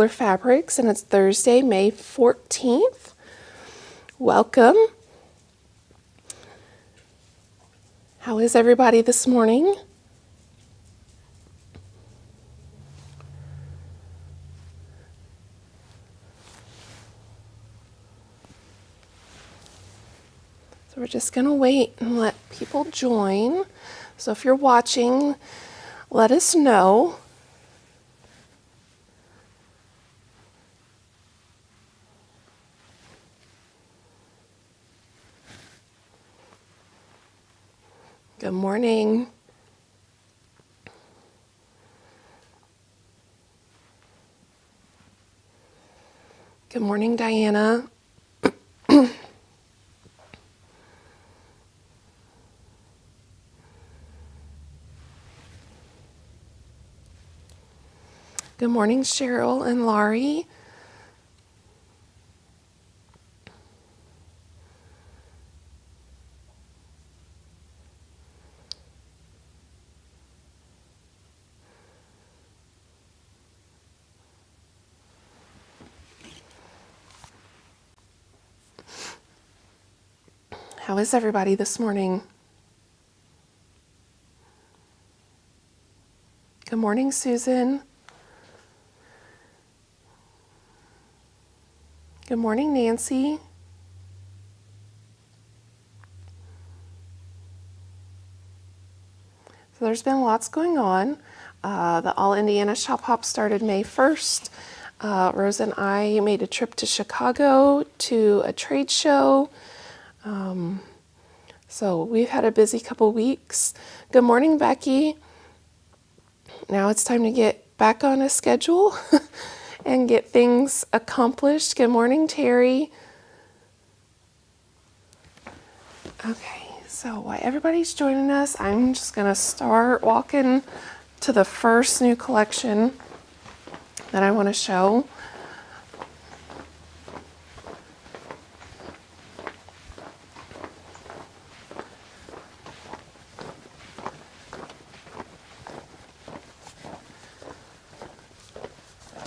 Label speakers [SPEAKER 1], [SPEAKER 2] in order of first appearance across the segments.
[SPEAKER 1] Cobbler Fabrics, and it's Thursday, May 14th. Welcome. How is everybody this morning? So we're just going to wait and let people join. So if you're watching, let us know. Good morning. Good morning, Diana. Good morning, Cheryl and Laurie. How is everybody this morning? Good morning, Susan. Good morning, Nancy. So there's been lots going on. The All Indiana Shop Hop started May 1st. Rose and I made a trip to Chicago to a trade show. So we've had a busy couple weeks. Good morning, Becky. Now it's time to get back on a schedule and get things accomplished. Good morning, Terry. Okay, so while everybody's joining us, I'm just gonna start walking to the first new collection that I want to show.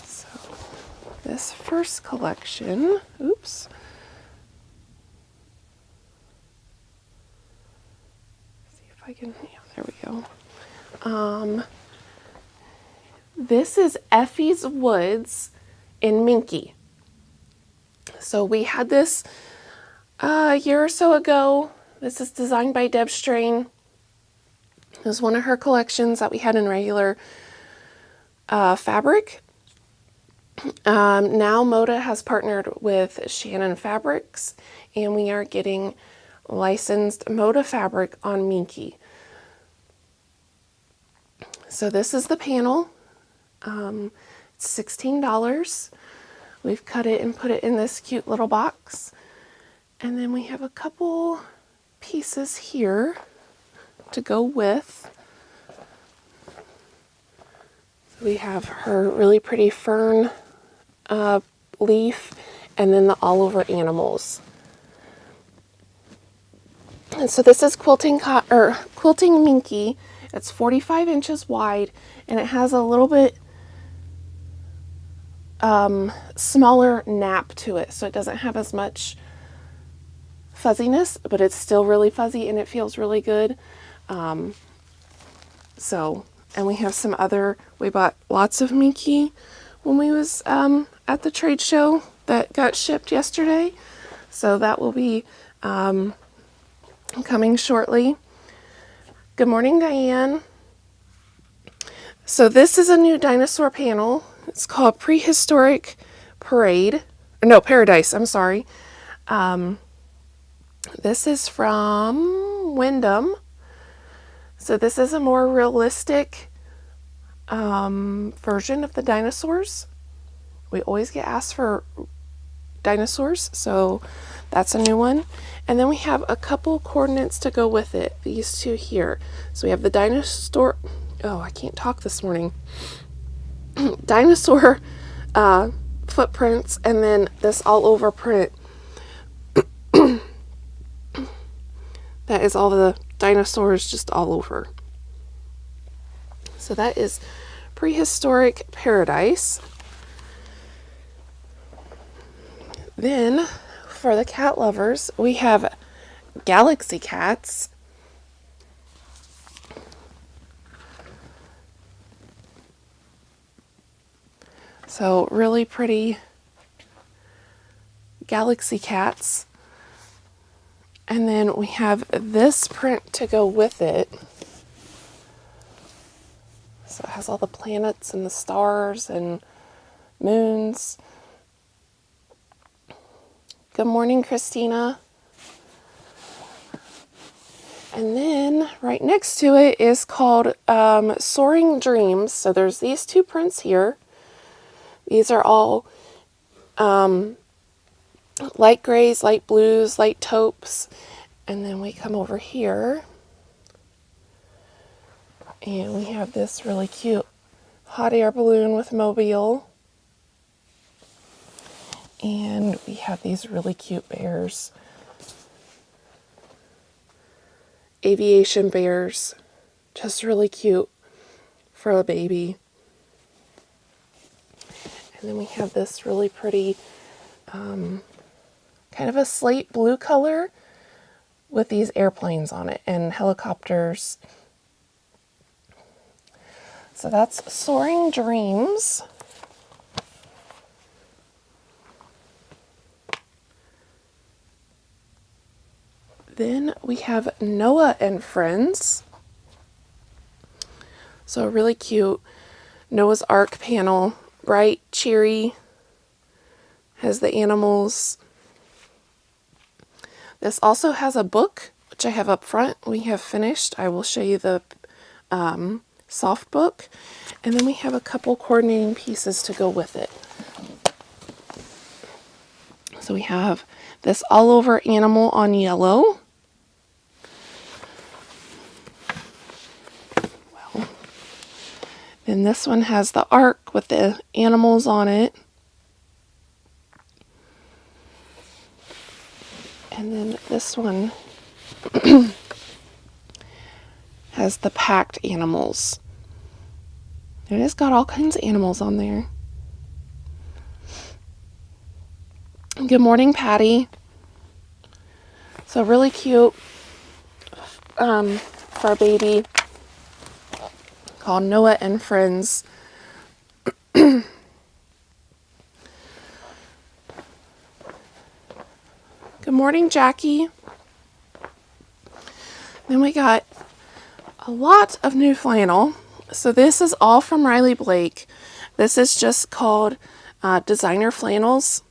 [SPEAKER 1] So this first collection, oops. See if I can, yeah, there we go. This is Effie's Woods in Minky. So we had this a year or so ago. This is designed by Deb Strain. It was one of her collections that we had in regular fabric. Now Moda has partnered with Shannon Fabrics, and we are getting licensed Moda fabric on Minky. So this is the panel. It's $16. We've cut it and put it in this cute little box. And then we have a couple pieces here to go with. So we have her really pretty fern leaf, and then the all over animals. And so this is quilting Minky. It's 45 inches wide, and it has a little bit smaller nap to it, so it doesn't have as much fuzziness, but it's still really fuzzy and it feels really good. And we have some other, we bought lots of Minky when we was at the trade show that got shipped yesterday, so that will be coming shortly. Good morning, Diane. So this is a new dinosaur panel. It's called Prehistoric Paradise, I'm sorry. This is from Wyndham. So this is a more realistic version of the dinosaurs. We always get asked for dinosaurs, so that's a new one. And then we have a couple coordinates to go with it, these two here. So we have the dinosaur, oh, I can't talk this morning. Dinosaur footprints, and then this all over print. That is all the dinosaurs just all over. So that is Prehistoric Paradise. Then for the cat lovers, we have Galaxy Cats. So really pretty Galaxy Cats. And then we have this print to go with it. So it has all the planets and the stars and moons. Good morning, Christina. And then right next to it is called Soaring Dreams. So there's these two prints here. These are all light grays, light blues, light taupes. And then we come over here and we have this really cute hot air balloon with Mobile. And we have these really cute bears. Aviation bears. Just really cute for a baby. And then we have this really pretty kind of a slate blue color with these airplanes on it and helicopters. So that's Soaring Dreams. Then we have Noah and Friends. So a really cute Noah's Ark panel. Bright, cheery. Has the animals. This also has a book, which I have up front. We have finished. I will show you the soft book. And then we have a couple coordinating pieces to go with it. So we have this all over animal on yellow. Well, then this one has the ark with the animals on it. And then this one has the packed animals. It has got all kinds of animals on there. Good morning, Patty. So really cute for a baby called Noah and Friends. Good morning, Jackie. Then we got a lot of new flannel. So this is all from Riley Blake. This is just called Designer Flannels.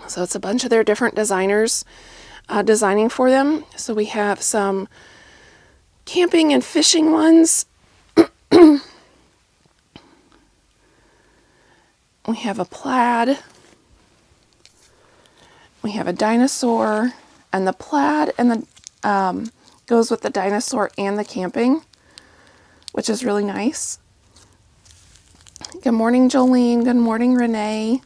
[SPEAKER 1] So it's a bunch of their different designers designing for them. So we have some camping and fishing ones. We have a plaid. We have a dinosaur, and the plaid and the goes with the dinosaur and the camping, which is really nice. Good morning, Jolene. Good morning, Renee.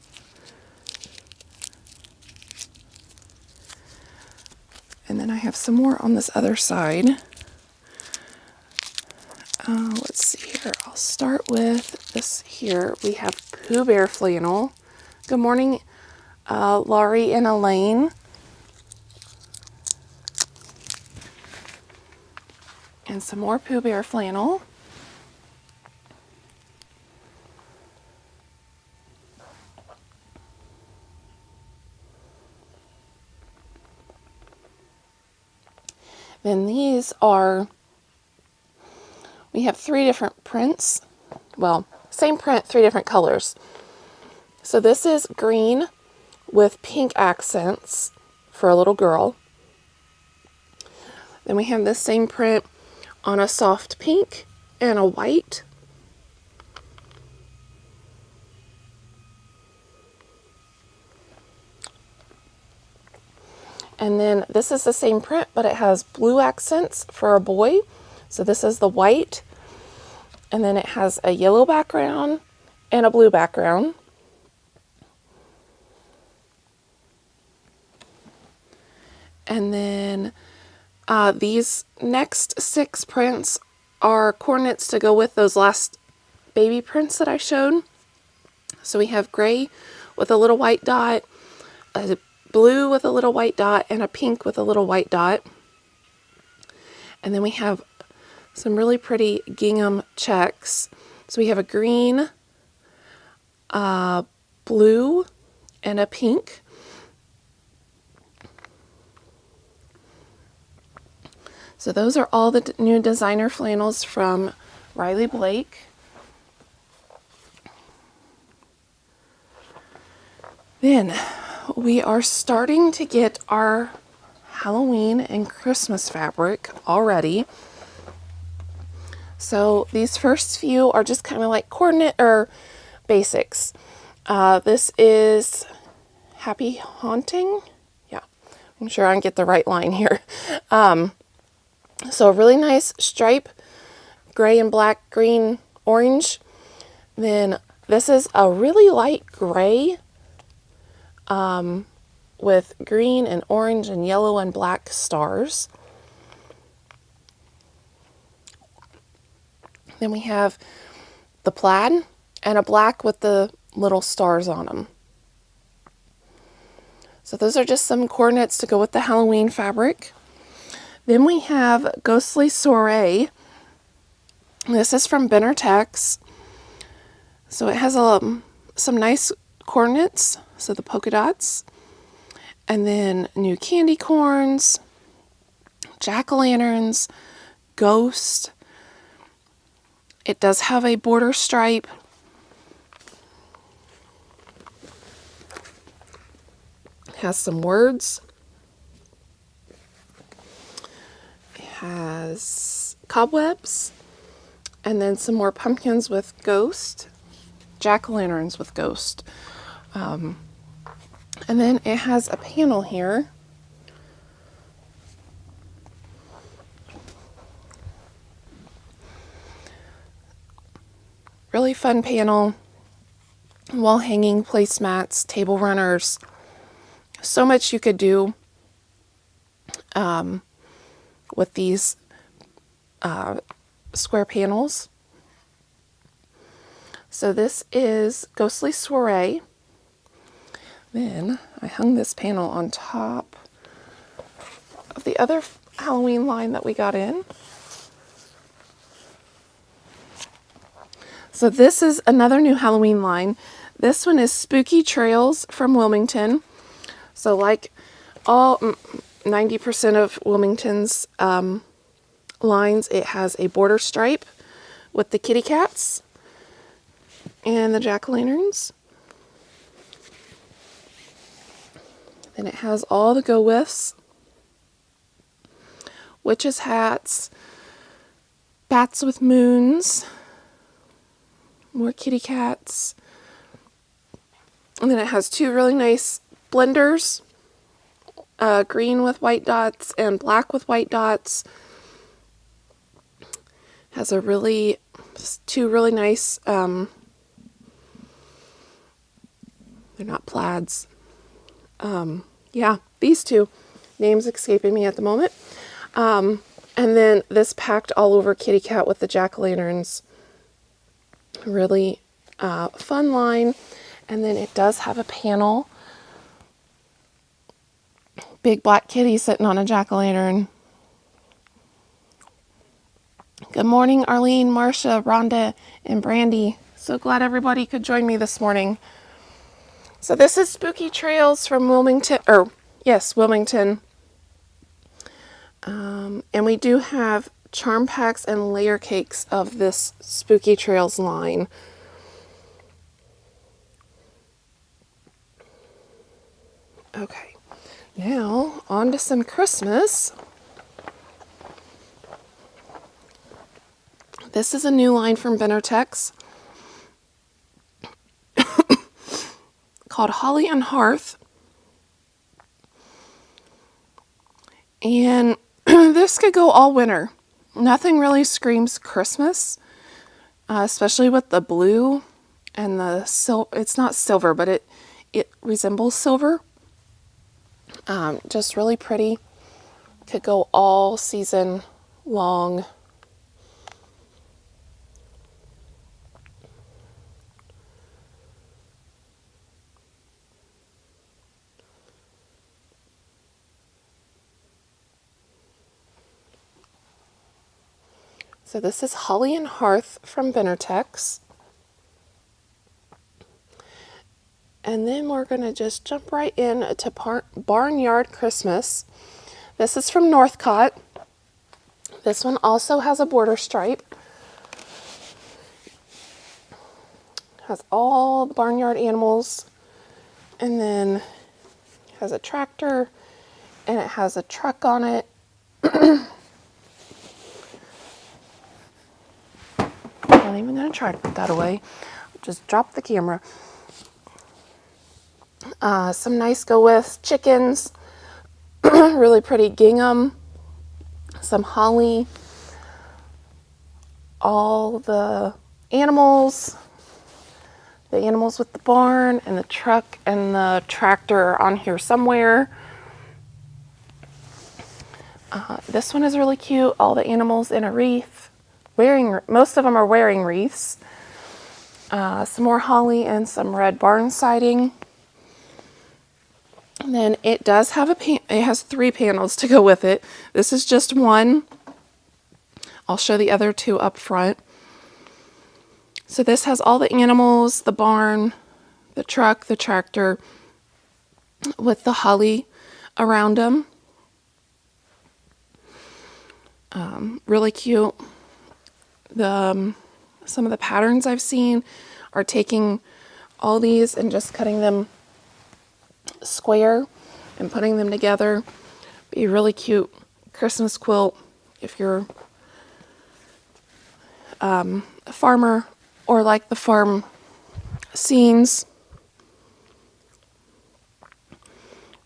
[SPEAKER 1] And then I have some more on this other side. Let's see here. I'll start with this here. We have Pooh Bear flannel. Good morning, Laurie and Elaine. And some more Pooh Bear flannel. Then these are, we have 3 different prints. Well, same print, 3 different colors. So this is green with pink accents for a little girl. Then we have this same print on a soft pink and a white. And then this is the same print, but it has blue accents for a boy. So this is the white. And then it has a yellow background and a blue background. And then these next 6 prints are coordinates to go with those last baby prints that I showed. So we have gray with a little white dot, a blue with a little white dot and a pink with a little white dot. And then we have some really pretty gingham checks. So we have a green, blue, and a pink. So those are all the new designer flannels from Riley Blake. Then we are starting to get our Halloween and Christmas fabric already. So these first few are just kind of like coordinate or basics. This is Happy Haunting. Yeah, I'm sure I can get the right line here. So a really nice stripe, gray and black, green, orange. Then this is a really light gray with green and orange and yellow and black stars. Then we have the plaid and a black with the little stars on them. So those are just some coordinates to go with the Halloween fabric. Then we have Ghostly Soiree. This is from Benartex. So it has some nice coordinates, so the polka dots, and then new candy corns, jack-o'-lanterns, ghost. It does have a border stripe. It has some words. It has cobwebs, and then some more pumpkins with ghost, jack-o'-lanterns with ghost. And then it has a panel here. Really fun panel. Wall hanging, placemats, table runners. So much you could do with these square panels. So this is Ghostly Soiree. Then I hung this panel on top of the other Halloween line that we got in. So this is another new Halloween line. This one is Spooky Trails from Wilmington. So like all 90% of Wilmington's lines, it has a border stripe with the kitty cats and the jack-o'-lanterns. Then it has all the go-withs, witches' hats, bats with moons, more kitty cats. And then it has two really nice blenders, green with white dots and black with white dots. Has two really nice, they're not plaids. Yeah, these two, names escaping me at the moment. And then this packed all over kitty cat with the jack-o'-lanterns. Really fun line. And then it does have a panel. Big black kitty sitting on a jack-o'-lantern. Good morning, Arlene, Marcia, Rhonda, and Brandy. So glad everybody could join me this morning. So this is Spooky Trails from Wilmington, Wilmington. And we do have charm packs and layer cakes of this Spooky Trails line. Okay, now on to some Christmas. This is a new line from Benartex called Holly and Hearth. And this could go all winter. Nothing really screams Christmas, especially with the blue and the silver. It's not silver, but it resembles silver. Just really pretty. Could go all season long. So this is Holly and Hearth from Benartex. And then we're going to just jump right in to Barnyard Christmas. This is from Northcott. This one also has a border stripe. Has all the barnyard animals, and then has a tractor, and it has a truck on it. Not even gonna try to put that away. Just drop the camera. Some nice go with chickens, really pretty gingham, some holly, all the animals with the barn and the truck and the tractor are on here somewhere. This one is really cute. All the animals in a wreath, most of them are wearing wreaths. Some more holly and some red barn siding. And then it does have it has 3 panels to go with it. This is just one. I'll show the other 2 up front. So this has all the animals, the barn, the truck, the tractor, with the holly around them. Really cute. Some of the patterns I've seen are taking all these and just cutting them square and putting them together. Be a really cute Christmas quilt if you're a farmer or like the farm scenes.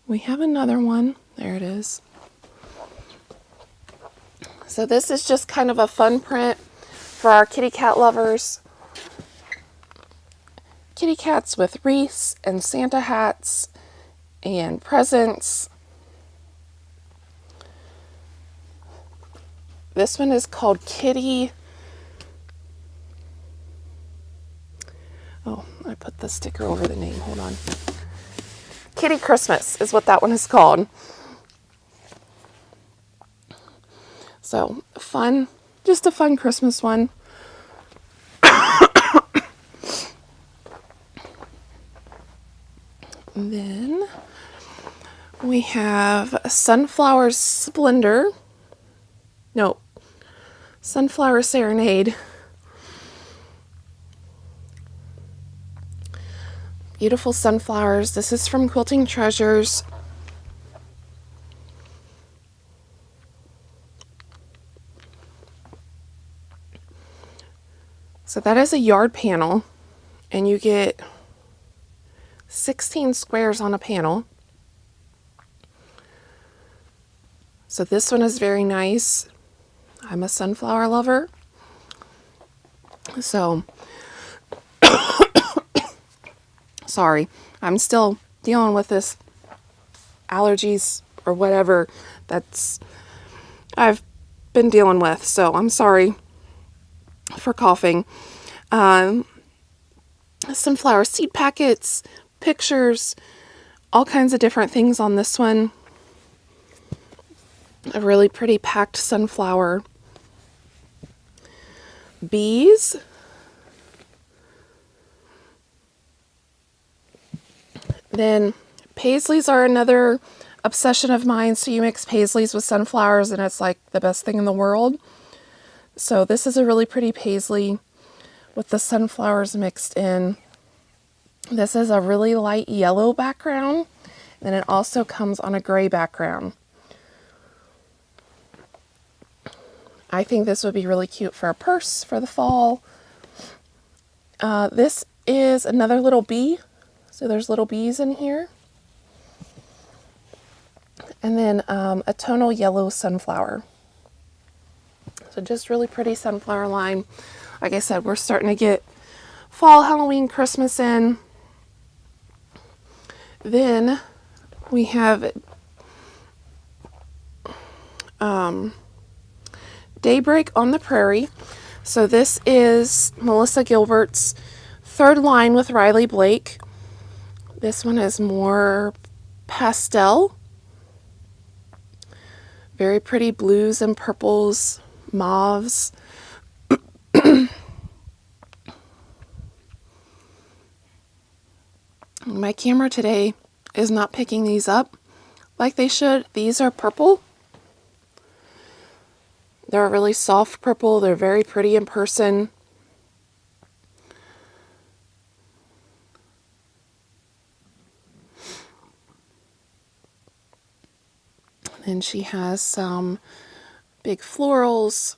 [SPEAKER 1] We have another one. There it is. So this is just kind of a fun print for our kitty cat lovers. Kitty cats with wreaths and Santa hats and presents. This one is called Kitty. Oh, I put the sticker over the name. Hold on. Kitty Christmas is what that one is called. So fun, just a fun Christmas one. And then we have Sunflower Splendor. No, Sunflower Serenade. Beautiful sunflowers. This is from Quilting Treasures. So that is a yard panel, and you get 16 squares on a panel. So this one is very nice. I'm a sunflower lover. So, sorry, I'm still dealing with this allergies or whatever I've been dealing with. So I'm sorry for coughing. Sunflower seed packets, pictures, all kinds of different things on this one. A really pretty packed sunflower. Bees. Then paisleys are another obsession of mine. So you mix paisleys with sunflowers and it's like the best thing in the world. So this is a really pretty paisley with the sunflowers mixed in. This is a really light yellow background, and it also comes on a gray background. I think this would be really cute for a purse for the fall. This is another little bee. So there's little bees in here. And then a tonal yellow sunflower. So just really pretty sunflower line. Like I said, we're starting to get fall, Halloween, Christmas in. Then we have Daybreak on the Prairie. So this is Melissa Gilbert's third line with Riley Blake. This one is more pastel. Very pretty blues and purples, mauves, My camera today is not picking these up like they should. These are purple. They're a really soft purple. They're very pretty in person. And she has some big florals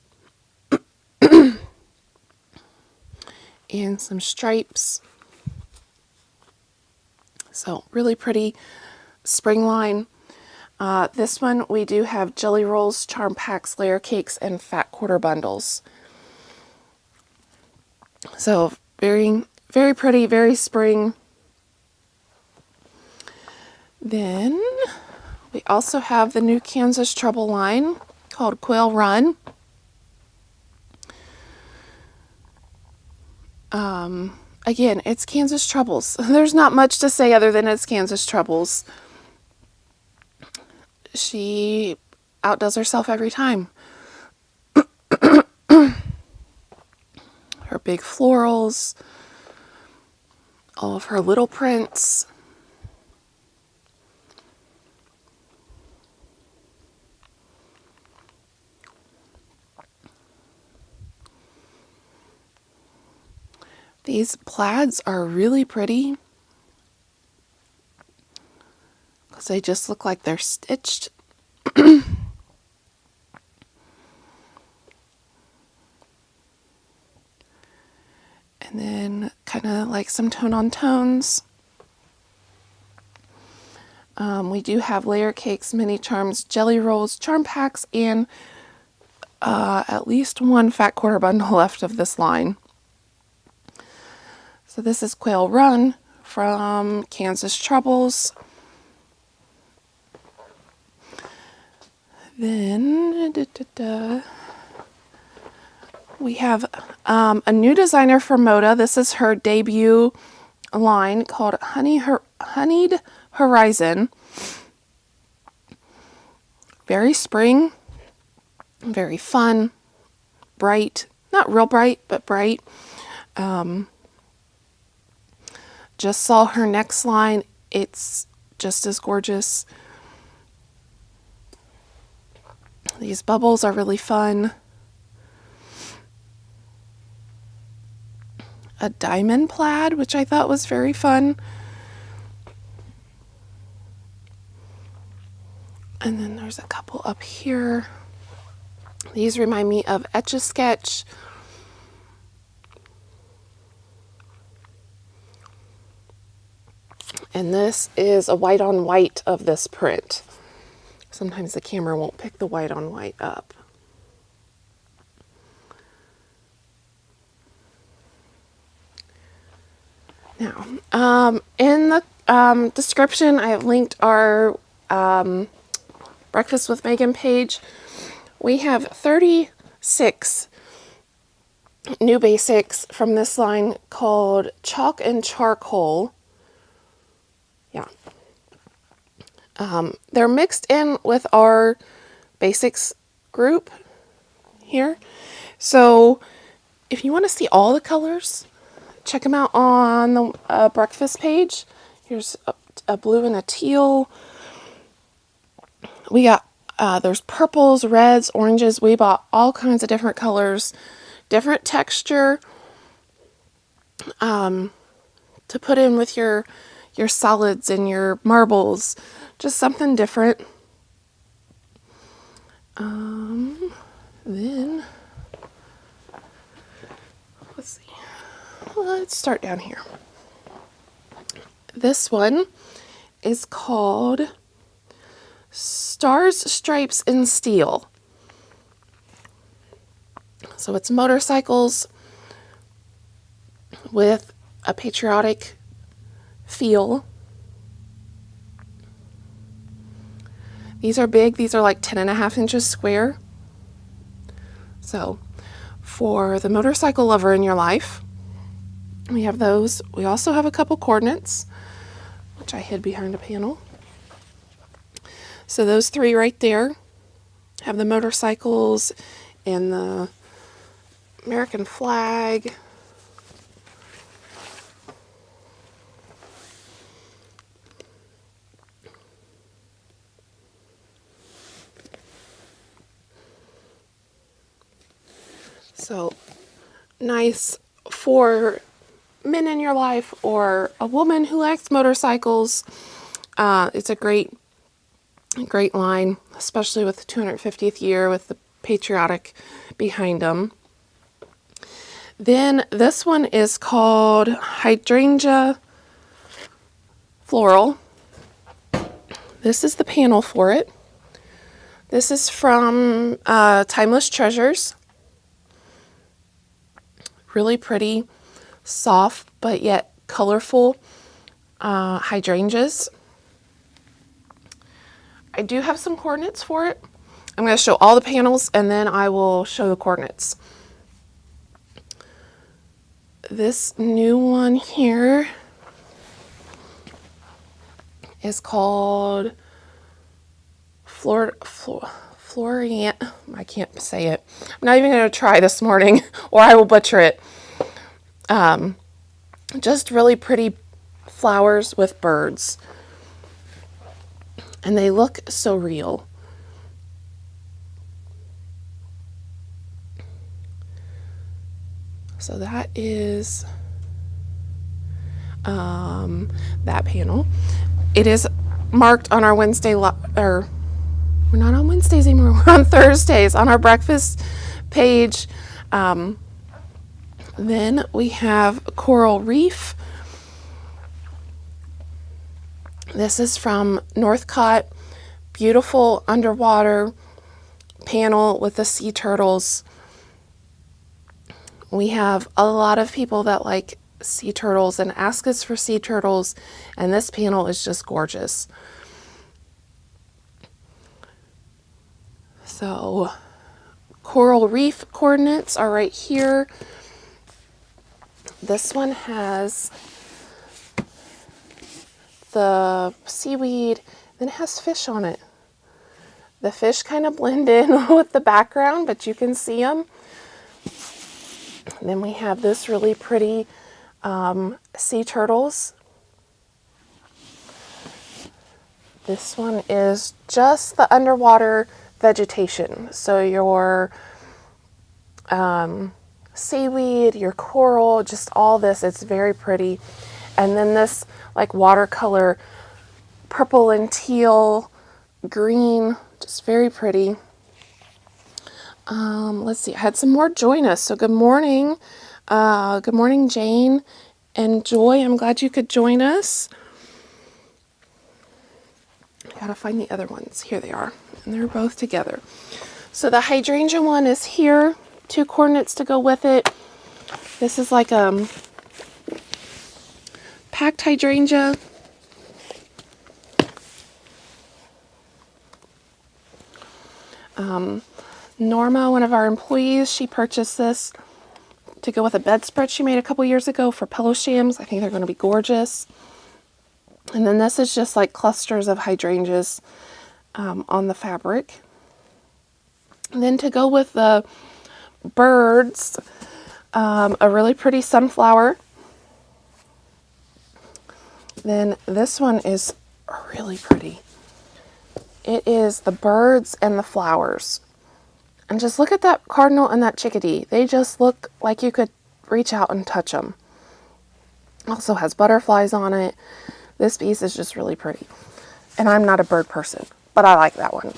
[SPEAKER 1] and some stripes. So really pretty spring line. This one we do have jelly rolls, charm packs, layer cakes, and fat quarter bundles. So very, very pretty, very spring. Then we also have the new Kansas Trouble line called Quail Run. Again, it's Kansas Troubles. There's not much to say other than it's Kansas Troubles. She outdoes herself every time. Her big florals, all of her little prints. These plaids are really pretty because they just look like they're stitched. And then kind of like some tone on tones. We do have layer cakes, mini charms, jelly rolls, charm packs, and at least one fat quarter bundle left of this line. So this is Quail Run from Kansas Troubles. Then we have a new designer for Moda. This is her debut line called Honeyed Horizon. Very spring, very fun, bright. Not real bright, but bright. Just saw her next line. It's just as gorgeous. These bubbles are really fun. A diamond plaid, which I thought was very fun. And then there's a couple up here. These remind me of Etch-a-Sketch. And this is a white on white of this print. Sometimes the camera won't pick the white on white up. Now, in the description, I have linked our Breakfast with Megan page. We have 36 new basics from this line called Chalk and Charcoal. Yeah. They're mixed in with our basics group here. So if you want to see all the colors, check them out on the breakfast page. Here's a blue and a teal. We got, there's purples, reds, oranges. We bought all kinds of different colors, different texture to put in with your solids and your marbles. Just something different. Then, let's see. Let's start down here. This one is called Stars, Stripes, and Steel. So it's motorcycles with a patriotic feel. These are big. These are like 10.5 inches square. So for the motorcycle lover in your life, we have those. We also have a couple coordinates, which I hid behind a panel. So those three right there have the motorcycles and the American flag. So nice for men in your life or a woman who likes motorcycles. It's a great line, especially with the 250th year with the patriotic behind them. Then this one is called Hydrangea Floral. This is the panel for it. This is from Timeless Treasures. Really pretty, soft, but yet colorful hydrangeas. I do have some coordinates for it. I'm going to show all the panels and then I will show the coordinates. This new one here is called Florian. I can't say it. I'm not even going to try this morning or I will butcher it. Just really pretty flowers with birds. And they look so real. So that is that panel. It is marked on our Wednesday, or we're not on Wednesdays anymore, we're on Thursdays on our breakfast page. Then we have Coral Reef. This is from Northcott. Beautiful underwater panel with the sea turtles. We have a lot of people that like sea turtles and ask us for sea turtles, and this panel is just gorgeous. So Coral Reef coordinates are right here. This one has the seaweed, then it has fish on it. The fish kind of blend in with the background, but you can see them. And then we have this really pretty sea turtles. This one is just the underwater vegetation. So your seaweed, your coral, just all this, it's very pretty. And then this like watercolor purple and teal green, just very pretty. Let's see, I had some more join us. So good morning. Good morning, Jane and Joy. I'm glad you could join us. I gotta find the other ones. Here they are. And they're both together. So the hydrangea one is here. 2 coordinates to go with it. This is like packed hydrangea. Norma, one of our employees, she purchased this to go with a bedspread she made a couple years ago for pillow shams. I think they're going to be gorgeous. And then this is just like clusters of hydrangeas on the fabric. And then to go with the birds, a really pretty sunflower. Then this one is really pretty. It is the birds and the flowers. And just look at that cardinal and that chickadee. They just look like you could reach out and touch them. Also has butterflies on it. This piece is just really pretty. And I'm not a bird person, but I like that one.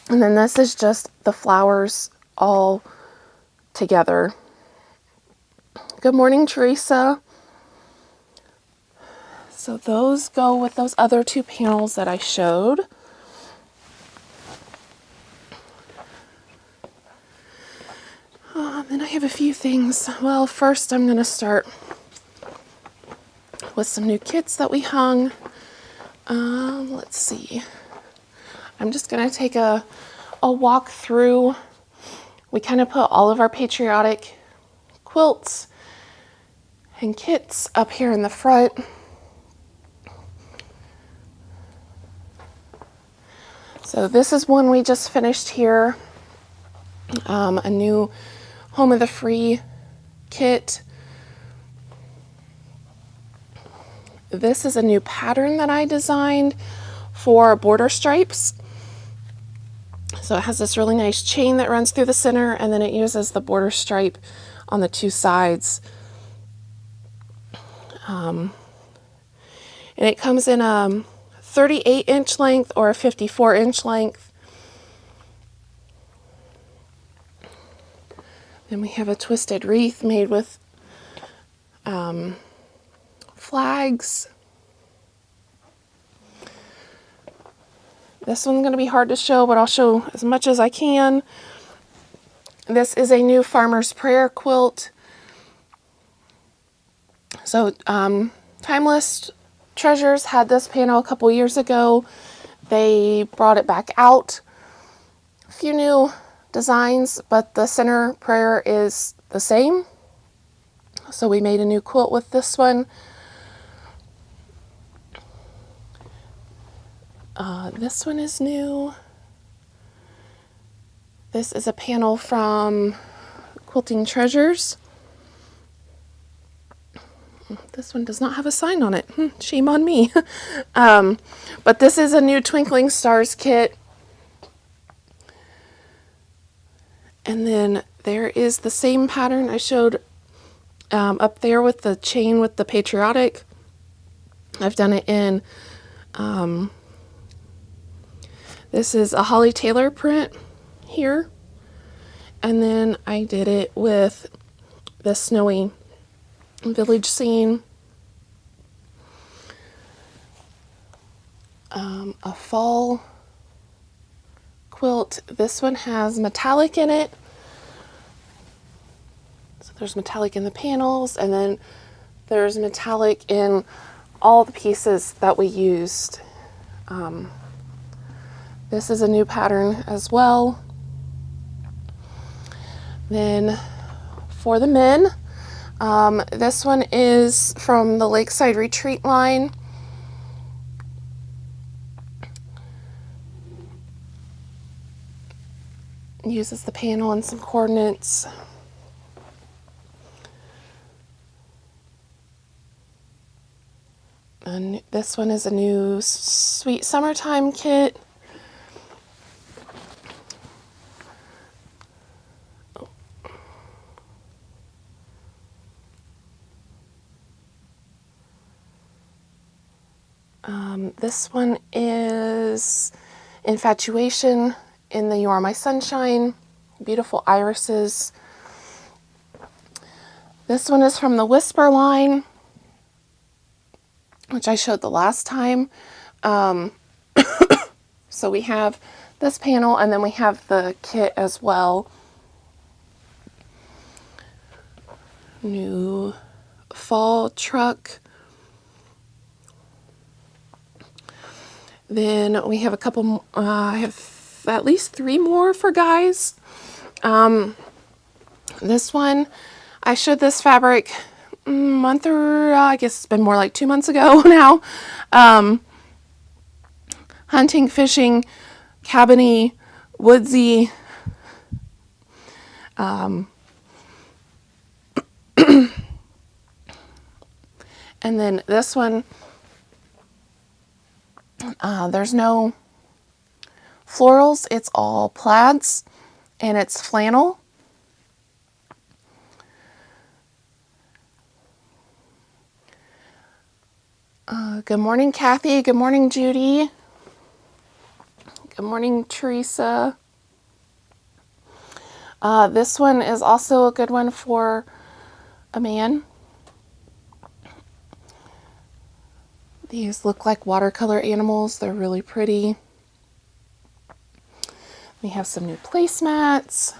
[SPEAKER 1] And then this is just the flowers all together. Good morning, Teresa. So those go with those other 2 panels that I showed. Then I have a few things. Well, first I'm going to start with some new kits that we hung. Let's see. I'm just going to take a walk through. We kind of put all of our patriotic quilts and kits up here in the front. So this is one we just finished here. A new Home of the Free kit. This is a new pattern that I designed for border stripes. So it has this really nice chain that runs through the center, and then it uses the border stripe on the two sides. And it comes in a 38-inch length or a 54-inch length. Then we have a twisted wreath made with flags. This one's going to be hard to show, but I'll show as much as I can. This is a new Farmer's Prayer quilt. So Timeless Treasures had this panel a couple years ago. They brought it back out. A few new designs, but the center prayer is the same. So we made a new quilt with this one. This one is new. This is a panel from Quilting Treasures. This one does not have a sign on it. Shame on me. But this is a new Twinkling Stars kit. And then there is the same pattern I showed up there with the chain with the patriotic. I've done it in, this is a Holly Taylor print here. And then I did it with the snowy village scene. A fall quilt. This one has metallic in it. So there's metallic in the panels, and then there's metallic in all the pieces that we used. This is a new pattern as well. Then for the men, this one is from the Lakeside Retreat line. Uses the panel and some coordinates. And this one is a new Sweet Summertime kit. This one is Infatuation in the You Are My Sunshine. Beautiful irises. This one is from the Whisper line, which I showed the last time. So we have this panel, and then we have the kit as well. New fall truck. Then we have a couple, I have at least 3 more for guys. This one, I showed this fabric a month or I guess it's been more like 2 months ago now. Hunting, fishing, cabiny, woodsy. And then this one, there's no florals, it's all plaids, and it's flannel. Good morning, Kathy. Good morning, Judy. Good morning, Teresa. This one is also a good one for a man. These look like watercolor animals. They're really pretty. We have some new placemats.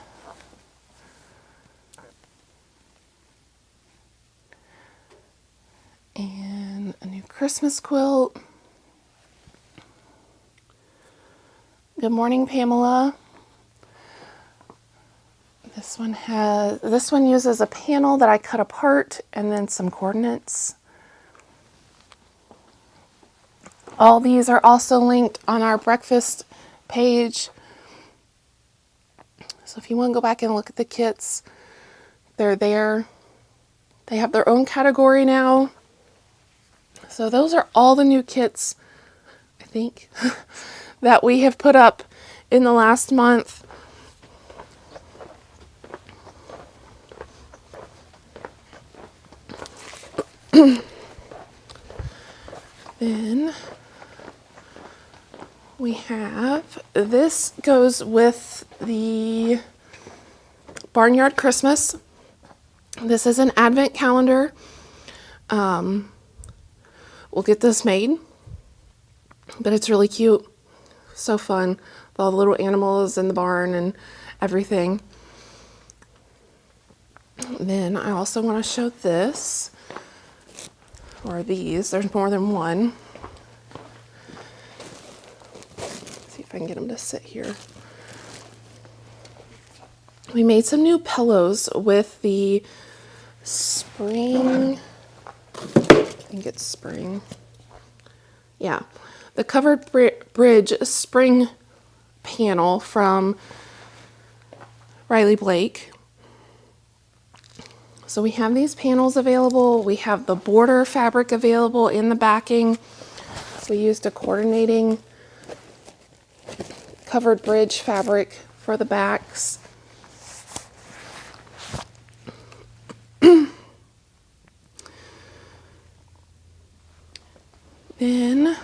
[SPEAKER 1] And a new Christmas quilt. Good morning, Pamela. This one uses a panel that I cut apart and then some coordinates. All these are also linked on our breakfast page. So if you want to go back and look at the kits, they're there. They have their own category now. So those are all the new kits, I think, that we have put up in the last month. Then we have, this goes with the Barnyard Christmas. This is an advent calendar. We'll get this made, but it's really cute. So fun with all the little animals in the barn and everything. Then I also want to show this, or these. There's more than one. Let's see if I can get them to sit here. We made some new pillows with the spring, I think it's spring. Yeah, the Covered Bridge spring panel from Riley Blake. So we have these panels available. We have the border fabric available in the backing. We used a coordinating Covered Bridge fabric for the backs. Then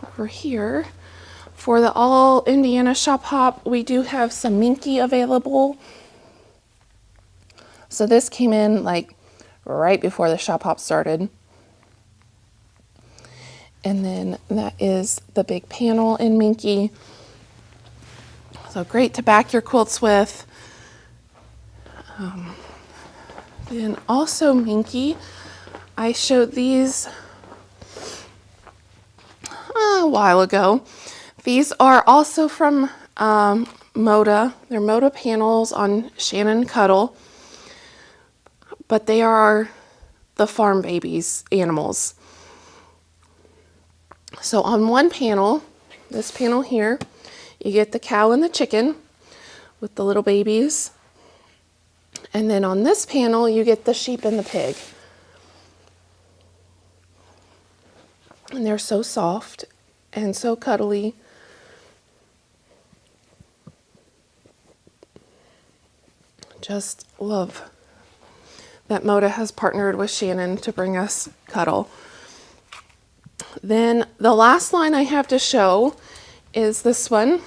[SPEAKER 1] over here, for the All Indiana Shop Hop, we do have some Minky available. So this came in like right before the Shop Hop started. And then that is the big panel in Minky. So great to back your quilts with. Then also Minky, I showed these a while ago. These are also from Moda. They're Moda panels on Shannon Cuddle, but they are the Farm Babies animals. So on one panel, this panel here, you get the cow and the chicken with the little babies. And then on this panel, you get the sheep and the pig. And they're so soft and so cuddly. Just love that Moda has partnered with Shannon to bring us Cuddle. Then the last line I have to show is this one.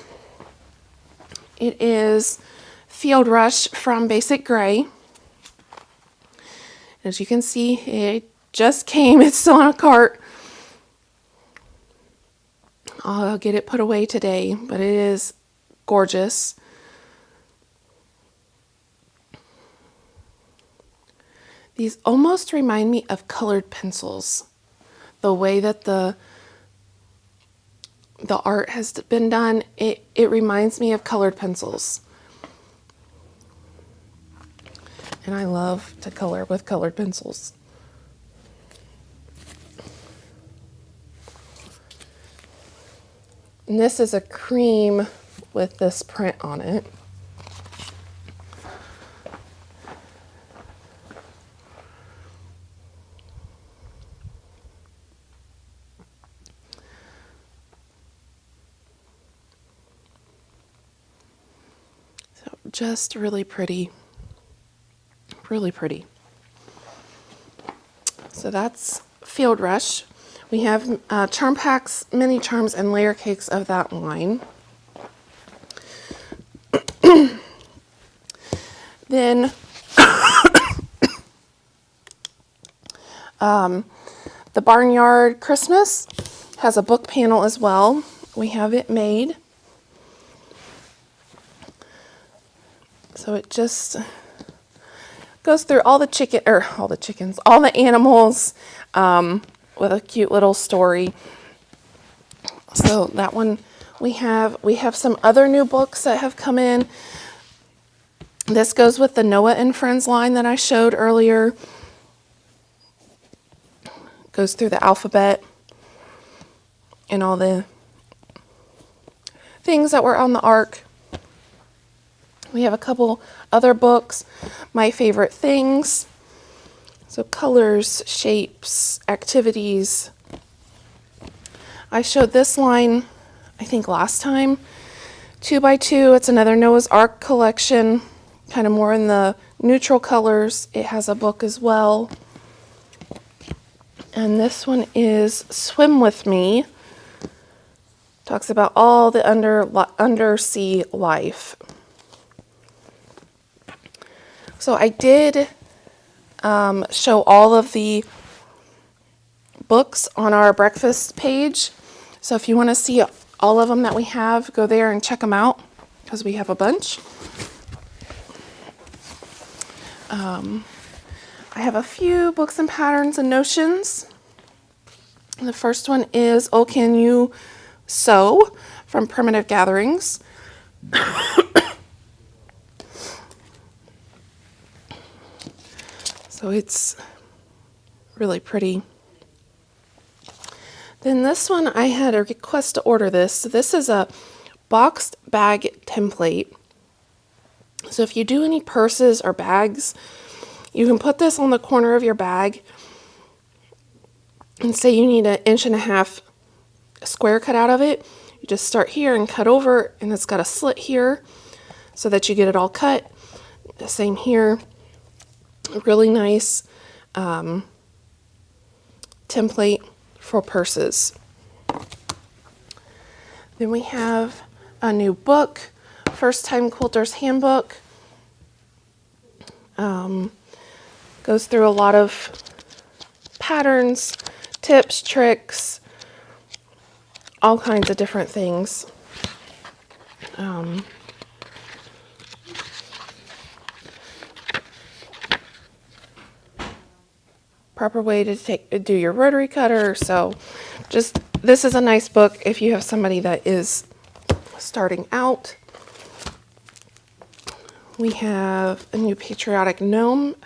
[SPEAKER 1] It is Field Rush from Basic Gray. As you can see, it just came. It's still on a cart. I'll get it put away today, but it is gorgeous. These almost remind me of colored pencils. The way that the art has been done, it reminds me of colored pencils. And I love to color with colored pencils. And this is a cream with this print on it. So just really pretty. Really pretty. So that's Field Rush. We have charm packs, mini charms, and layer cakes of that line. Then the Barnyard Christmas has a book panel as well. We have it made. So it just goes through all the all the animals with a cute little story. So that one we have some other new books that have come in. This goes with the Noah and Friends line that I showed earlier. Goes through the alphabet and all the things that were on the ark. We have a couple other books, My Favorite Things. So colors, shapes, activities. I showed this line, I think last time, 2x2. It's another Noah's Ark collection, kind of more in the neutral colors. It has a book as well. And this one is Swim With Me. Talks about all the undersea life. So I did show all of the books on our breakfast page. So if you want to see all of them that we have, go there and check them out because we have a bunch. I have a few books and patterns and notions. The first one is Oh Can You Sew from Primitive Gatherings. So it's really pretty. Then this one, I had a request to order this. So this is a boxed bag template. So if you do any purses or bags, you can put this on the corner of your bag and say you need 1.5 inch square cut out of it. You just start here and cut over, and it's got a slit here so that you get it all cut. The same here. Really nice template for purses. Then we have a new book, First Time Quilter's Handbook. Goes through a lot of patterns, tips, tricks, all kinds of different things. Proper way to do your rotary cutter. So just, this is a nice book if you have somebody that is starting out. We have a new Patriotic Gnome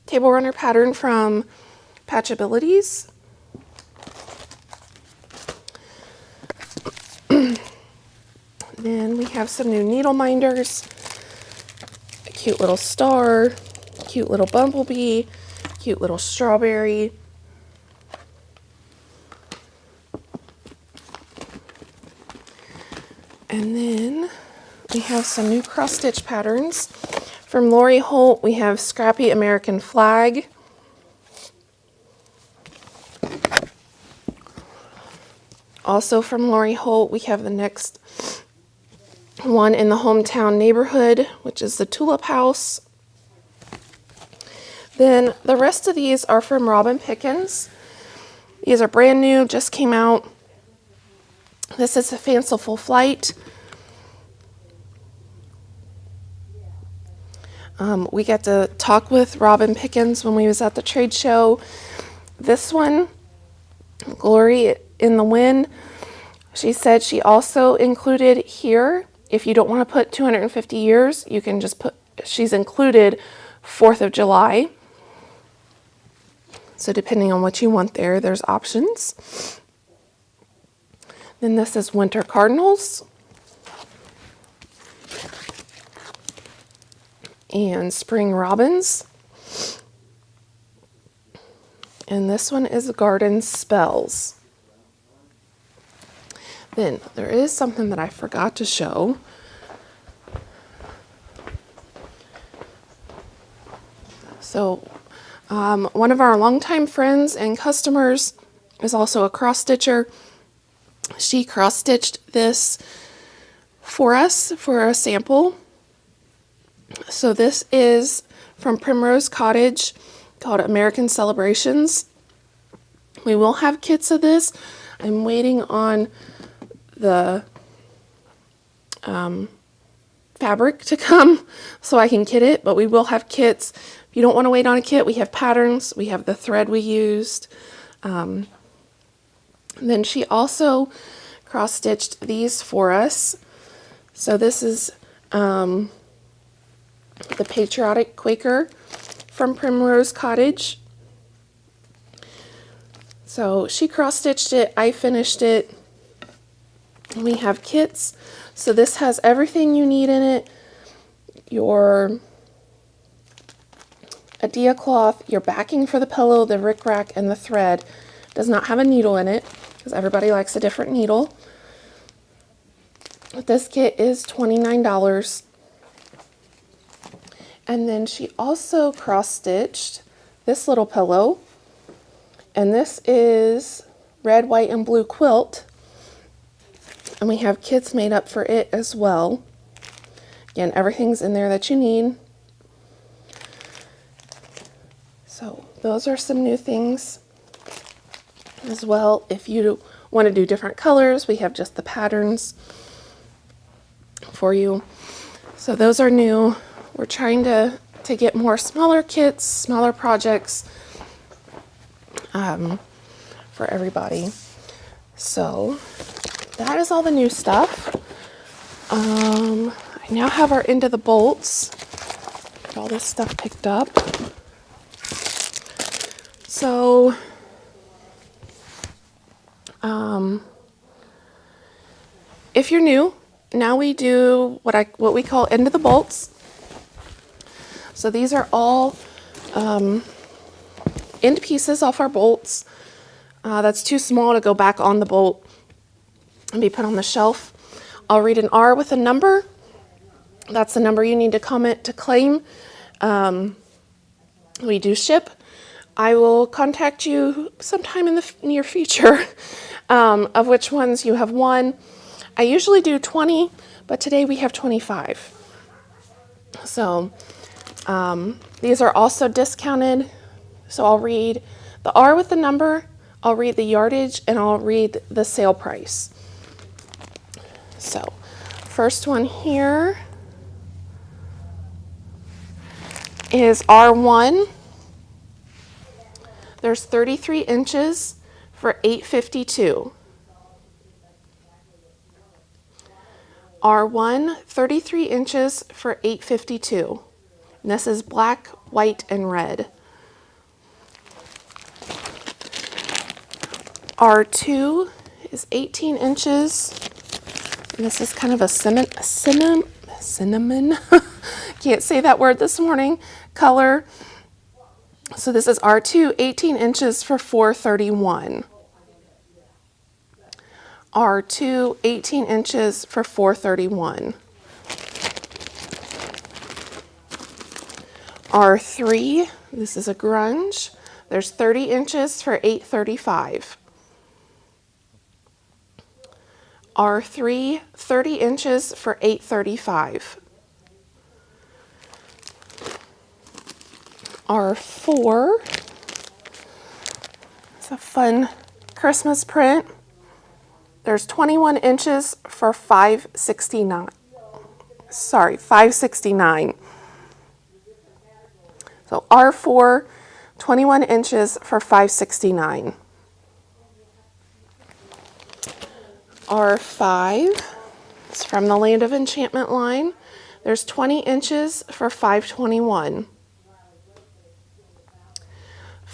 [SPEAKER 1] table runner pattern from Patchabilities. Then we have some new needle minders. A cute little star, cute little bumblebee, cute little strawberry. And then we have some new cross stitch patterns. From Lori Holt, we have Scrappy American Flag. Also from Lori Holt, we have the next one in the hometown neighborhood, which is the Tulip House. Then the rest of these are from Robin Pickens. These are brand new, just came out. This is a Fanciful Flight. We got to talk with Robin Pickens when we was at the trade show. This one, Glory in the Wind, she said she also included here, if you don't want to put 250 years, you can just put, she's included 4th of July. So depending on what you want there, there's options. Then this is Winter Cardinals. And Spring Robins. And this one is Garden Spells. Then there is something that I forgot to show. So one of our longtime friends and customers is also a cross stitcher. She cross stitched this for us for a sample. So this is from Primrose Cottage, called American Celebrations. We will have kits of this. I'm waiting on the fabric to come so I can kit it, but we will have kits. If you don't want to wait on a kit, we have patterns. We have the thread we used. Then she also cross-stitched these for us. So this is the Patriotic Quaker from Primrose Cottage. So she cross-stitched it, I finished it. We have kits. So this has everything you need in it. Your Adia cloth, your backing for the pillow, the rickrack, and the thread. Does not have a needle in it. because everybody likes a different needle. But this kit is $29. And then she also cross-stitched this little pillow. And this is red, white, and blue quilt. And we have kits made up for it as well. Again, everything's in there that you need. So those are some new things as well. If you want to do different colors, we have just the patterns for you. So those are new. We're trying to get more smaller kits, smaller projects for everybody. So that is all the new stuff. I now have our Into the Bolts. Get all this stuff picked up. So if you're new, now we do what we call Into the Bolts. So these are all end pieces off our bolts. That's too small to go back on the bolt and be put on the shelf. I'll read an R with a number. That's the number you need to comment to claim. We do ship. I will contact you sometime in the near future of which ones you have won. I usually do 20, but today we have 25. So these are also discounted. So I'll read the R with the number, I'll read the yardage, and I'll read the sale price. So first one here is R1. There's 33 inches for $8.52. R1, 33 inches for $8.52. And this is black, white, and red. R2 is 18 inches. And this is kind of a cinnamon, can't say that word this morning, color. So this is R2, 18 inches for $4.31. R2, 18 inches for $4.31. R3, this is a grunge. There's 30 inches for $8.35. R3, 30 inches for $8.35. R4, it's a fun Christmas print. There's 21 inches for $5.69. Sorry, $5.69. So R4, 21 inches for $5.69. R5, it's from the Land of Enchantment line. There's 20 inches for $5.21.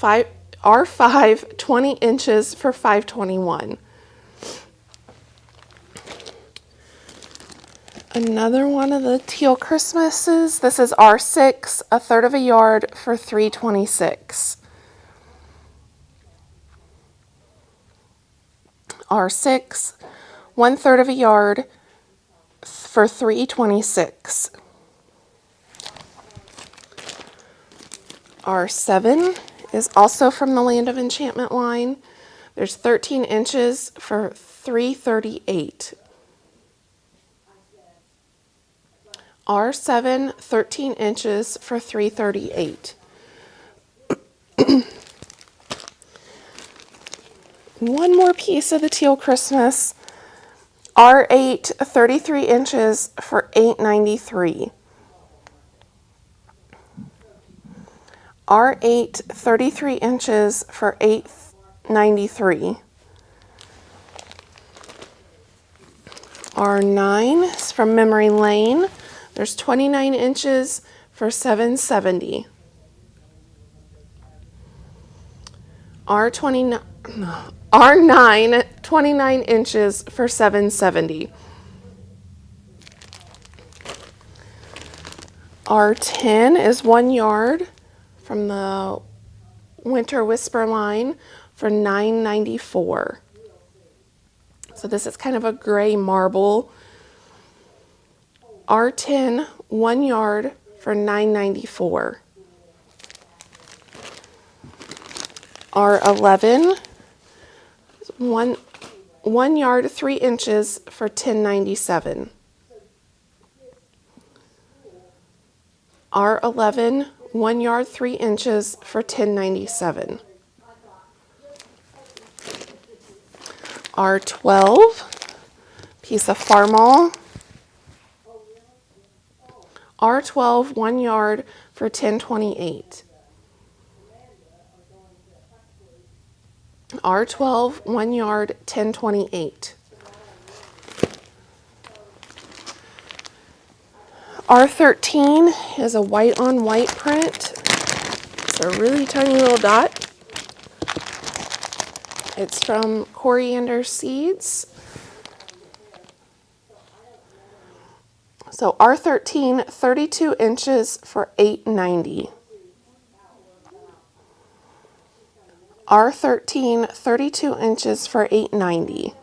[SPEAKER 1] R5, 20 inches for $5.21. Another one of the teal Christmases. This is R6, a third of a yard for $3.26. R6, 1/3 of a yard for $3.26. R7 is also from the Land of Enchantment line. There's 13 inches for $3.38. R7, 13 inches for $3.38. One more piece of the teal Christmas. R8, 33 inches for $8.93. R8, 33 inches for $8.93. R9 is from Memory Lane. There's 29 inches for $7.70. R9, 29 inches for $7.70. R10 is 1 yard from the Winter Whisper line for $9.94. So this is kind of a gray marble. R10, 1 yard for $9.94. R11, 1 yard, 3 inches for $10.97. R11, 1 yard, 3 inches for $10.97. R12, piece of Farmall. R12, 1 yard for $10.28. R12, 1 yard, $10.28. R13 is a white on white print. It's a really tiny little dot. It's from Coriander Seeds. So R13, 32 inches for $8.90. R13, 32 inches for $8.90.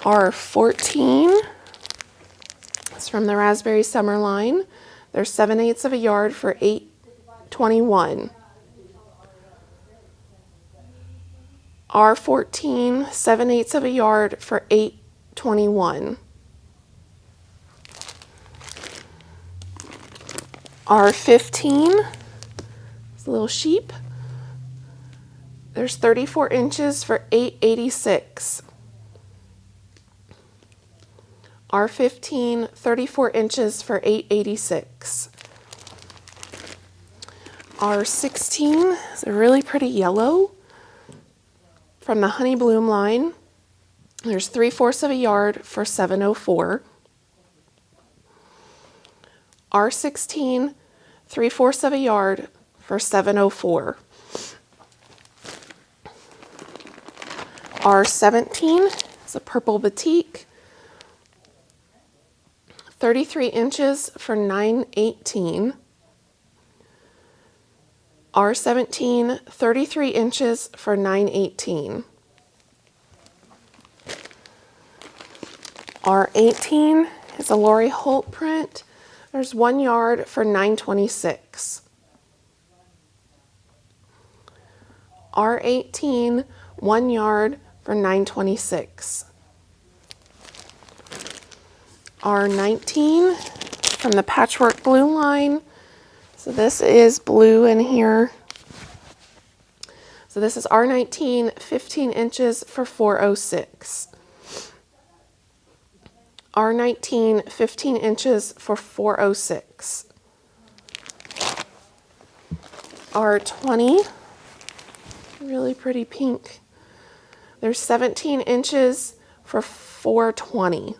[SPEAKER 1] R14 is from the Raspberry Summer line. They're 7/8 of a yard for $8.21. R14, 7/8 of a yard for $8.21. R15 is a little sheep. There's 34 inches for $8.86. R15, 34 inches for $8.86. R16 is a really pretty yellow from the Honey Bloom line. There's 3/4 of a yard for $7.04. R16, 3/4 of a yard for $7.04. R17 is a purple batik. 33 inches for $9.18. R17, 33 inches for $9.18. R18 is a Lori Holt print. There's 1 yard for $9.26. R18, 1 yard for $9.26. R19 from the Patchwork Blue line. So this is blue in here. So this is R19, 15 inches for $4.06. R19, 15 inches for $4.06. R20, really pretty pink. There's 17 inches for $4.20.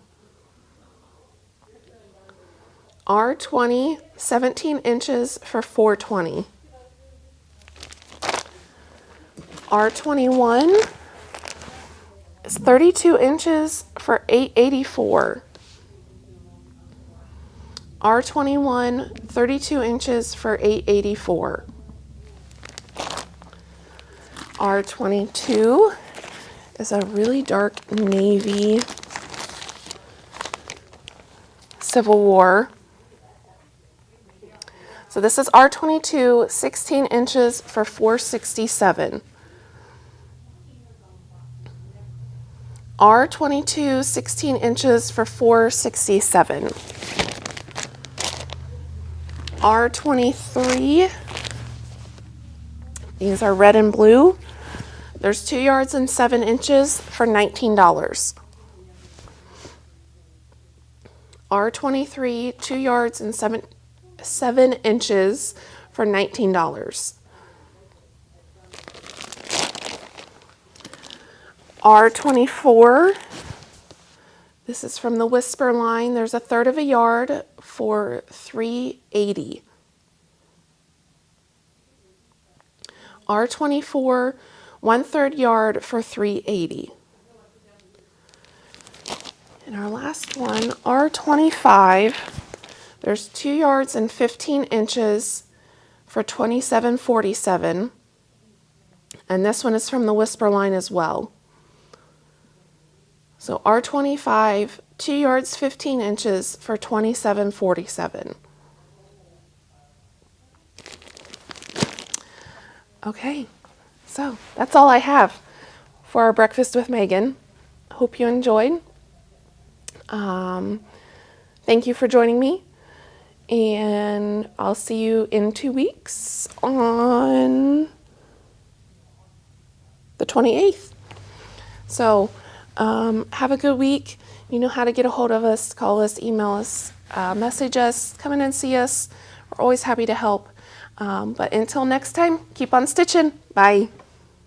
[SPEAKER 1] R20, 17 inches for $4.20. R21 is 32 inches for $8.84. R21, 32 inches for $8.84. R22 is a really dark navy Civil War. So this is R22, 16 inches for $4.67. R22, 16 inches for $4.67. R23, these are red and blue. There's 2 yards and 7 inches for $19. R23, 2 yards and 7 inches for $19. R24, this is from the Whisper line. There's 1/3 of a yard for $3.80. R24, 1/3 yard for $3.80. And our last one, R25, there's 2 yards and 15 inches for $27.47. And this one is from the Whisper line as well. So R25, 2 yards, 15 inches for $27.47. Okay, so that's all I have for our breakfast with Megan. Hope you enjoyed. Thank you for joining me, and I'll see you in 2 weeks on the 28th. So have a good week. You know how to get a hold of us. Call us, email us, message us, come in and see us. We're always happy to help. But until next time, keep on stitching. Bye.